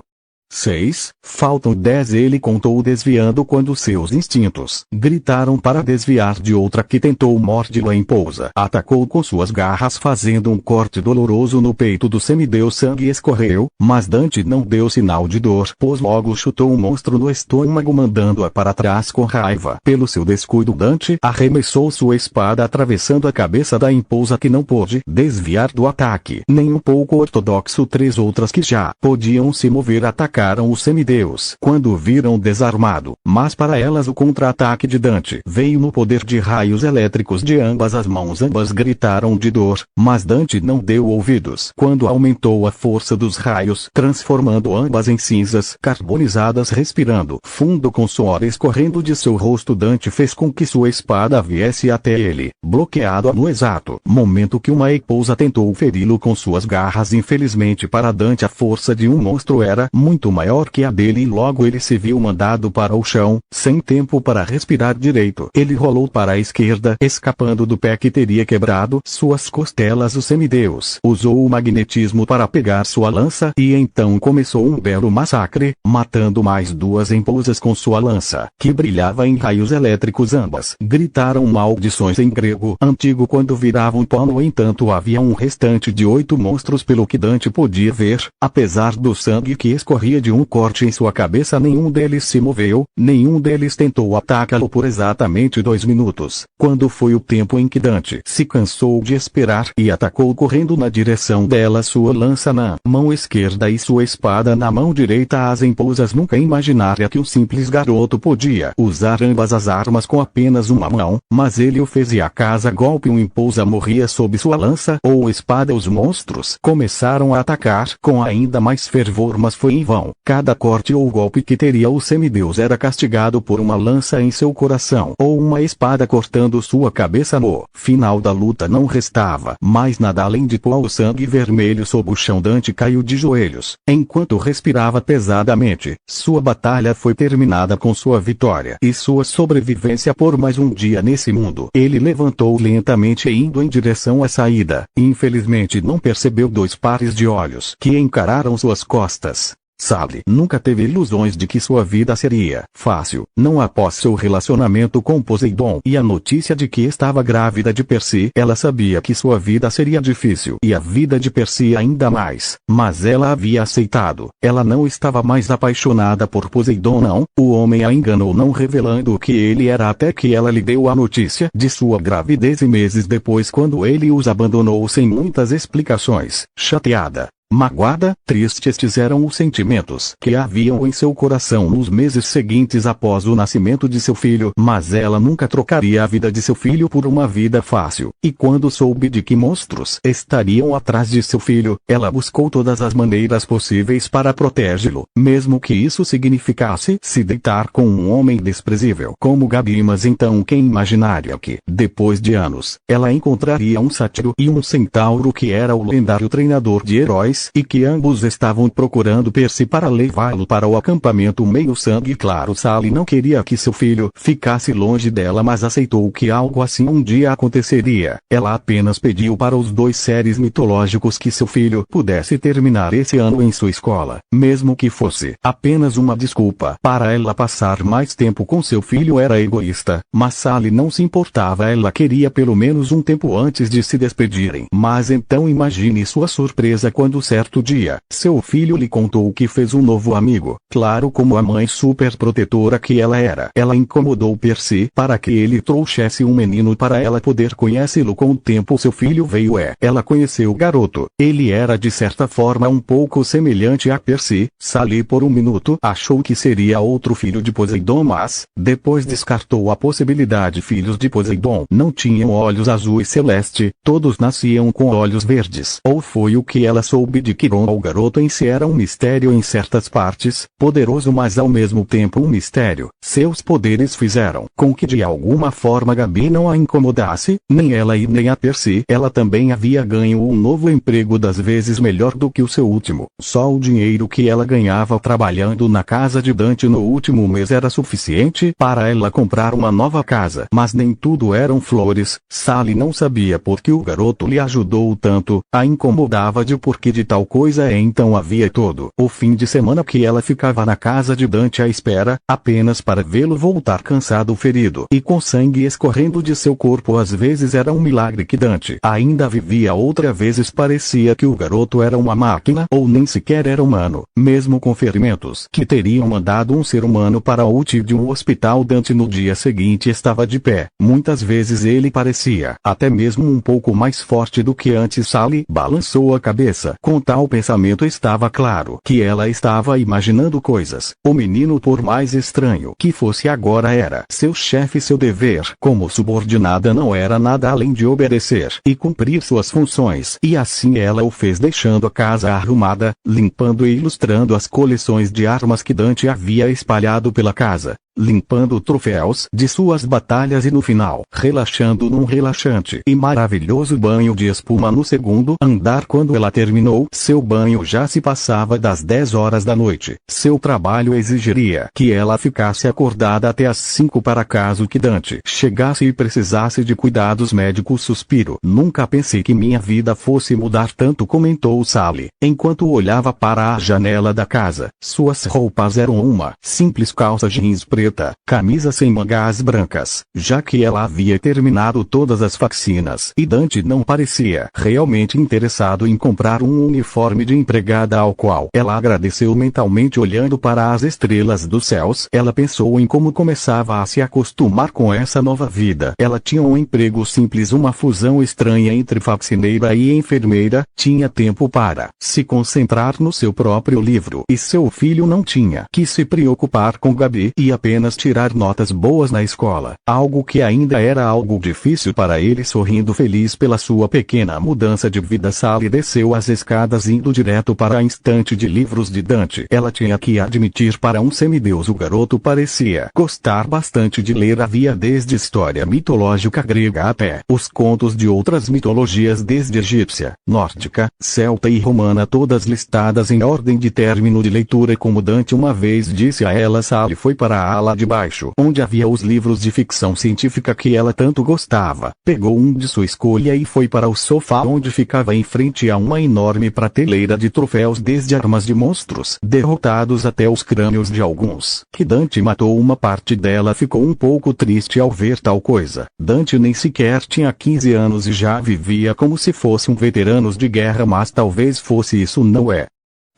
6, faltam 10, ele contou, desviando quando seus instintos gritaram para desviar de outra que tentou mordê-lo. A Pousa atacou com suas garras, fazendo um corte doloroso no peito do semideus. Sangue escorreu, mas Dante não deu sinal de dor, pois logo chutou o monstro no estômago, mandando-a para trás com raiva. Pelo seu descuido, Dante arremessou sua espada, atravessando a cabeça da Pousa, que não pôde desviar do ataque nem um pouco ortodoxo. 3 outras que já podiam se mover atacaram o semideus quando viram desarmado, mas para elas o contra-ataque de Dante veio no poder de raios elétricos de ambas as mãos. Ambas gritaram de dor, mas Dante não deu ouvidos quando aumentou a força dos raios, transformando ambas em cinzas carbonizadas. Respirando fundo com suor escorrendo de seu rosto, Dante fez com que sua espada viesse até ele, bloqueado no exato momento que uma Pousa tentou feri-lo com suas garras. Infelizmente para Dante, a força de um monstro era muito maior que a dele e logo ele se viu mandado para o chão, sem tempo para respirar direito. Ele rolou para a esquerda, escapando do pé que teria quebrado suas costelas. O semideus usou o magnetismo para pegar sua lança e então começou um belo massacre, matando mais 2 Pousas com sua lança, que brilhava em raios elétricos. Ambas gritaram maldições em grego antigo quando viravam pó. No entanto, havia um restante de 8 monstros pelo que Dante podia ver, apesar do sangue que escorria dia de um corte em sua cabeça nenhum deles se moveu, nenhum deles tentou atacá-lo por exatamente 2 minutos, quando foi o tempo em que Dante se cansou de esperar e atacou correndo na direção dela, sua lança na mão esquerda e sua espada na mão direita. As esposas nunca imaginaria que um simples garoto podia usar ambas as armas com apenas uma mão, mas ele o fez e a cada golpe um esposa morria sob sua lança ou espada. Os monstros começaram a atacar com ainda mais fervor, mas foi em vão. Cada corte ou golpe que teria o semideus era castigado por uma lança em seu coração ou uma espada cortando sua cabeça. No final da luta não restava mais nada além de pó. O sangue vermelho sob o chão. Dante caiu de joelhos, enquanto respirava pesadamente. Sua batalha foi terminada com sua vitória e sua sobrevivência por mais um dia nesse mundo. Ele levantou lentamente indo em direção à saída. Infelizmente não percebeu 2 pares de olhos que encararam suas costas. Sally nunca teve ilusões de que sua vida seria fácil, não após seu relacionamento com Poseidon e a notícia de que estava grávida de Percy. Ela sabia que sua vida seria difícil e a vida de Percy ainda mais, mas ela havia aceitado. Ela não estava mais apaixonada por Poseidon não, o homem a enganou não revelando o que ele era até que ela lhe deu a notícia de sua gravidez e meses depois quando ele os abandonou sem muitas explicações. Chateada, magoada, triste, estes eram os sentimentos que haviam em seu coração nos meses seguintes após o nascimento de seu filho. Mas ela nunca trocaria a vida de seu filho por uma vida fácil, e quando soube de que monstros estariam atrás de seu filho, ela buscou todas as maneiras possíveis para protegê-lo, mesmo que isso significasse se deitar com um homem desprezível como Gabi. Mas então quem imaginaria que, depois de anos, ela encontraria um sátiro e um centauro que era o lendário treinador de heróis, e que ambos estavam procurando Percy para levá-lo para o acampamento meio-sangue. Claro, Sally não queria que seu filho ficasse longe dela, mas aceitou que algo assim um dia aconteceria. Ela apenas pediu para os 2 seres mitológicos que seu filho pudesse terminar esse ano em sua escola, mesmo que fosse apenas uma desculpa para ela passar mais tempo com seu filho. Era egoísta, mas Sally não se importava. Ela queria pelo menos um tempo antes de se despedirem. Mas então imagine sua surpresa quando certo dia, seu filho lhe contou que fez um novo amigo. Claro, como a mãe super protetora que ela era, ela incomodou Percy para que ele trouxesse um menino para ela poder conhecê-lo. Com o tempo seu filho veio ela conheceu o garoto. Ele era de certa forma um pouco semelhante a Percy. Sally por um minuto achou que seria outro filho de Poseidon, mas depois descartou a possibilidade. Filhos de Poseidon não tinham olhos azuis celeste, todos nasciam com olhos verdes. Ou foi o que ela soube de que o garoto em si era um mistério em certas partes, poderoso mas ao mesmo tempo um mistério. Seus poderes fizeram com que de alguma forma Gabi não a incomodasse, nem ela e nem a Percy. Ela também havia ganho um novo emprego 10 vezes melhor do que o seu último. Só o dinheiro que ela ganhava trabalhando na casa de Dante no último mês era suficiente para ela comprar uma nova casa. Mas nem tudo eram flores. Sally não sabia por que o garoto lhe ajudou tanto, a incomodava de porquê de tal coisa. Então havia todo o fim de semana que ela ficava na casa de Dante à espera, apenas para vê-lo voltar cansado, ferido e com sangue escorrendo de seu corpo. Às vezes era um milagre que Dante ainda vivia, outras vezes parecia que o garoto era uma máquina ou nem sequer era humano, mesmo com ferimentos que teriam mandado um ser humano para a UTI de um hospital. Dante no dia seguinte estava de pé. Muitas vezes ele parecia até mesmo um pouco mais forte do que antes. Sally balançou a cabeça. Com tal pensamento estava claro que ela estava imaginando coisas. O menino, por mais estranho que fosse, agora era seu chefe. Seu dever como subordinada não era nada além de obedecer e cumprir suas funções. E assim ela o fez, deixando a casa arrumada, limpando e ilustrando as coleções de armas que Dante havia espalhado pela casa, limpando troféus de suas batalhas e no final, relaxando num relaxante e maravilhoso banho de espuma no segundo andar. Quando ela terminou seu banho já se passava das 10 horas da noite. Seu trabalho exigiria que ela ficasse acordada até às 5 para caso que Dante chegasse e precisasse de cuidados médicos. Suspiro. Nunca pensei que minha vida fosse mudar tanto, comentou Sally, enquanto olhava para a janela da casa. Suas roupas eram uma simples calça jeans preta preta, camisa sem mangas brancas, já que ela havia terminado todas as faxinas e Dante não parecia realmente interessado em comprar um uniforme de empregada ao qual ela agradeceu mentalmente olhando para as estrelas dos céus. Ela pensou em como começava a se acostumar com essa nova vida. Ela tinha um emprego simples, uma fusão estranha entre faxineira e enfermeira, tinha tempo para se concentrar no seu próprio livro e seu filho não tinha que se preocupar com Gabi e apenas tirar notas boas na escola, algo que ainda era algo difícil para ele. Sorrindo feliz pela sua pequena mudança de vida, Sally desceu as escadas indo direto para a estante de livros de Dante. Ela tinha que admitir, para um semideus o garoto parecia gostar bastante de ler. Havia desde história mitológica grega até os contos de outras mitologias, desde egípcia, nórdica, celta e romana, todas listadas em ordem de término de leitura. Como Dante uma vez disse a ela, Sally foi para a ala de baixo, onde havia os livros de ficção científica que ela tanto gostava, pegou um de sua escolha e foi para o sofá, onde ficava em frente a uma enorme prateleira de troféus, desde armas de monstros derrotados até os crânios de alguns que Dante matou. Uma parte dela ficou um pouco triste ao ver tal coisa. Dante nem sequer tinha 15 anos e já vivia como se fosse um veterano de guerra, mas talvez fosse isso. Não é?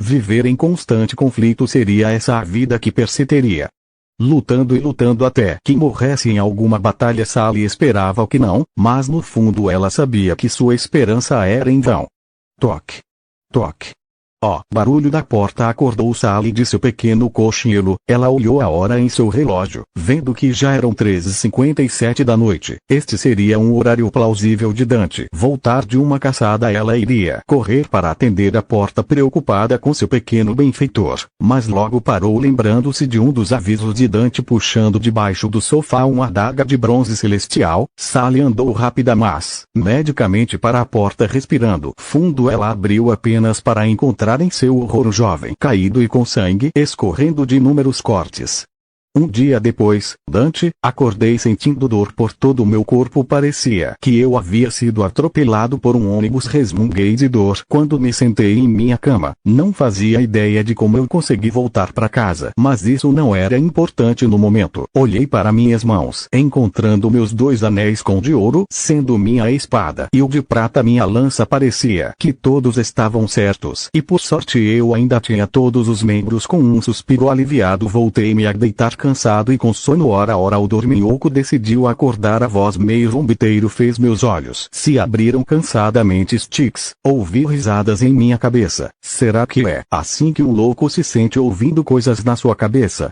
Viver em constante conflito, seria essa a vida que perseguiria? Lutando e lutando até que morresse em alguma batalha. Sally esperava que não, mas no fundo ela sabia que sua esperança era em vão. Toque. Toque. Barulho da porta acordou Sally de seu pequeno cochilo. Ela olhou a hora em seu relógio, vendo que já eram 13h57 da noite. Este seria um horário plausível de Dante voltar de uma caçada. Ela iria correr para atender a porta, preocupada com seu pequeno benfeitor, mas logo parou, lembrando-se de um dos avisos de Dante puxando debaixo do sofá uma adaga de bronze celestial. Sally andou rápida, mas medicamente para a porta, respirando fundo. Ela abriu apenas para encontrar em seu horror o jovem caído e com sangue escorrendo de inúmeros cortes. Um dia depois, Dante, acordei sentindo dor por todo o meu corpo. Parecia que eu havia sido atropelado por um ônibus. Resmunguei de dor quando me sentei em minha cama. Não fazia ideia de como eu consegui voltar para casa, mas isso não era importante no momento. Olhei para minhas mãos, encontrando meus 2 anéis com de ouro sendo minha espada e o de prata minha lança. Parecia que todos estavam certos e por sorte eu ainda tinha todos os membros. Com um suspiro aliviado voltei-me a deitar, cansado e com sono. Ora o dorminhoco decidiu acordar. A voz meio zombeteiro fez meus olhos se abriram cansadamente. Sticks, ouvi risadas em minha cabeça. Será que é assim que um louco se sente, ouvindo coisas na sua cabeça?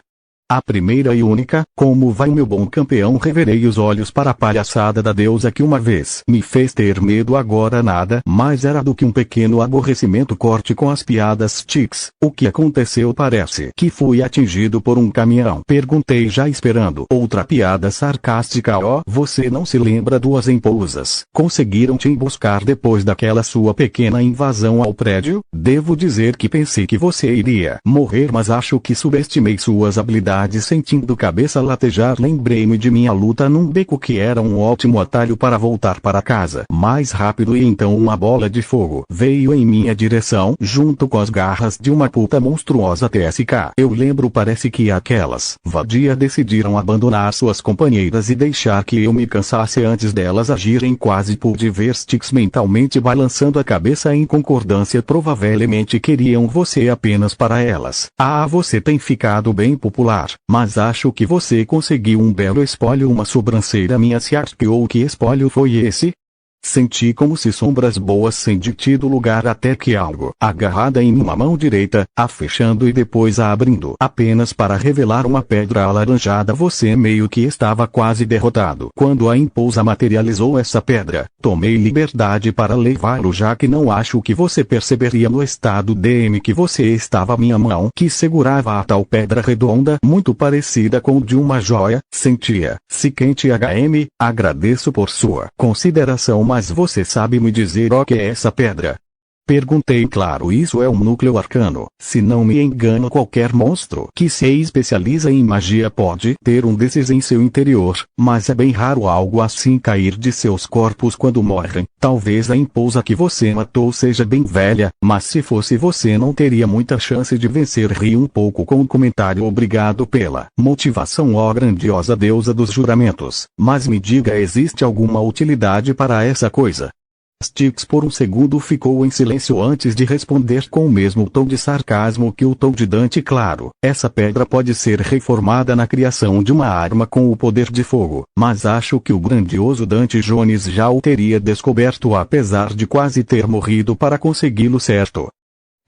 A primeira e única, como vai meu bom campeão? Revirei os olhos para a palhaçada da deusa que uma vez me fez ter medo. Agora nada mais era do que um pequeno aborrecimento. Corte com as piadas. Sticks, o que aconteceu? Parece que fui atingido por um caminhão, perguntei, já esperando outra piada sarcástica. Você não se lembra? 2 empousas conseguiram te emboscar depois daquela sua pequena invasão ao prédio? Devo dizer que pensei que você iria morrer, mas acho que subestimei suas habilidades. Sentindo cabeça latejar, lembrei-me de minha luta num beco, que era um ótimo atalho para voltar para casa mais rápido, e então uma bola de fogo veio em minha direção, junto com as garras de uma puta monstruosa TSK. Eu lembro, parece que aquelas vadias decidiram abandonar suas companheiras e deixar que eu me cansasse antes delas agirem. Quase pude ver Sticks mentalmente balançando a cabeça em concordância. Provavelmente queriam você apenas para elas. Você tem ficado bem popular, mas acho que você conseguiu um belo espólio. Uma sobrancelha minha se arqueou. Que espólio foi esse? Senti como se sombras boas têm tido lugar, até que algo agarrada em uma mão direita, a fechando e depois a abrindo, apenas para revelar uma pedra alaranjada. Você meio que estava quase derrotado quando a impulsa materializou essa pedra. Tomei liberdade para levá-lo, já que não acho que você perceberia no estado DM que você estava. Minha mão, que segurava a tal pedra redonda, muito parecida com de uma joia, sentia-se quente. Agradeço por sua consideração, mas você sabe me dizer o que é essa pedra? Perguntei. Claro, isso é um núcleo arcano. Se não me engano, qualquer monstro que se especializa em magia pode ter um desses em seu interior, mas é bem raro algo assim cair de seus corpos quando morrem. Talvez a esposa que você matou seja bem velha, mas se fosse você não teria muita chance de vencer. Ri um pouco com o comentário. Obrigado pela motivação, ó grandiosa deusa dos juramentos. Mas me diga, existe alguma utilidade para essa coisa? Styx por um segundo ficou em silêncio antes de responder com o mesmo tom de sarcasmo que o tom de Dante. Claro, essa pedra pode ser reformada na criação de uma arma com o poder de fogo, mas acho que o grandioso Dante Jones já o teria descoberto apesar de quase ter morrido para consegui-lo, certo?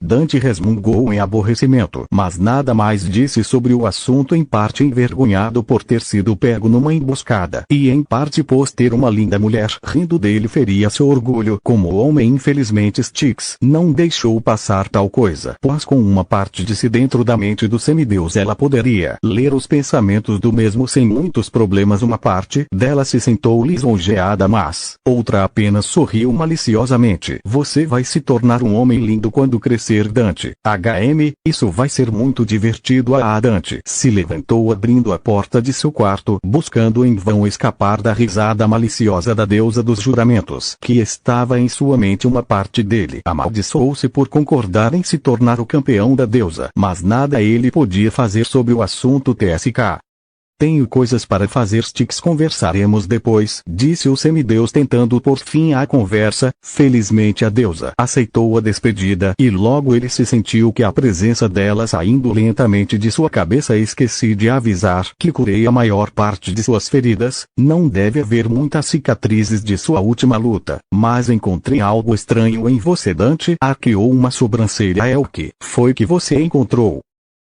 Dante resmungou em aborrecimento, mas nada mais disse sobre o assunto, em parte envergonhado por ter sido pego numa emboscada, e em parte por ter uma linda mulher rindo dele feria seu orgulho. Como homem, infelizmente Styx não deixou passar tal coisa, pois com uma parte de si dentro da mente do semideus ela poderia ler os pensamentos do mesmo sem muitos problemas. Uma parte dela se sentou lisonjeada, mas outra apenas sorriu maliciosamente. Você vai se tornar um homem lindo quando crescer, Dante. Isso vai ser muito divertido. Dante se levantou abrindo a porta de seu quarto, buscando em vão escapar da risada maliciosa da deusa dos juramentos, que estava em sua mente. Uma parte dele amaldiçoou-se por concordar em se tornar o campeão da deusa, mas nada ele podia fazer sobre o assunto. TSK. Tenho coisas para fazer, Styx. Conversaremos depois, disse o semideus tentando por fim à conversa. Felizmente a deusa aceitou a despedida e logo ele se sentiu que a presença dela saindo lentamente de sua cabeça. Esqueci de avisar que curei a maior parte de suas feridas. Não deve haver muitas cicatrizes de sua última luta, mas encontrei algo estranho em você. Dante arqueou uma sobrancelha. É o que foi que você encontrou?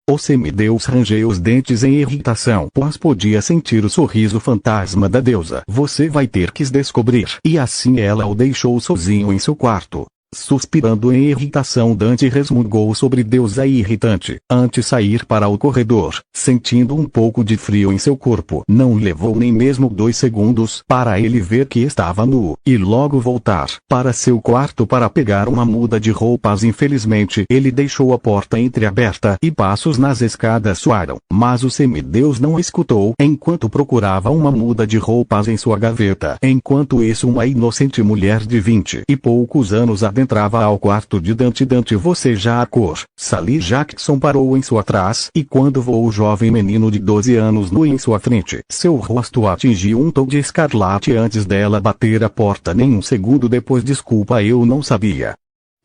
O semideus rangeu os dentes em irritação, pois podia sentir o sorriso fantasma da deusa. Você vai ter que descobrir. E assim ela o deixou sozinho em seu quarto. Suspirando em irritação, Dante resmungou sobre deusa irritante, antes de sair para o corredor, sentindo um pouco de frio em seu corpo. Não levou nem mesmo 2 segundos para ele ver que estava nu, e logo voltar para seu quarto para pegar uma muda de roupas. Infelizmente, ele deixou a porta entreaberta e passos nas escadas soaram, mas o semideus não escutou enquanto procurava uma muda de roupas em sua gaveta. Enquanto isso, uma inocente mulher de 20 e poucos anos adentrava ao quarto de Dante. Dante, você já a cor. Sally Jackson parou em sua trás, e quando voou o jovem menino de 12 anos nu em sua frente, seu rosto atingiu um tom de escarlate antes dela bater a porta. Nem um segundo depois. Desculpa, eu não sabia.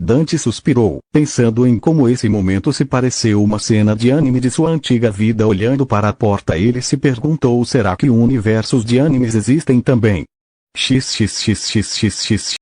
Dante suspirou, pensando em como esse momento se pareceu uma cena de anime de sua antiga vida. Olhando para a porta, ele se perguntou: será que universos de animes existem também? XXXXXX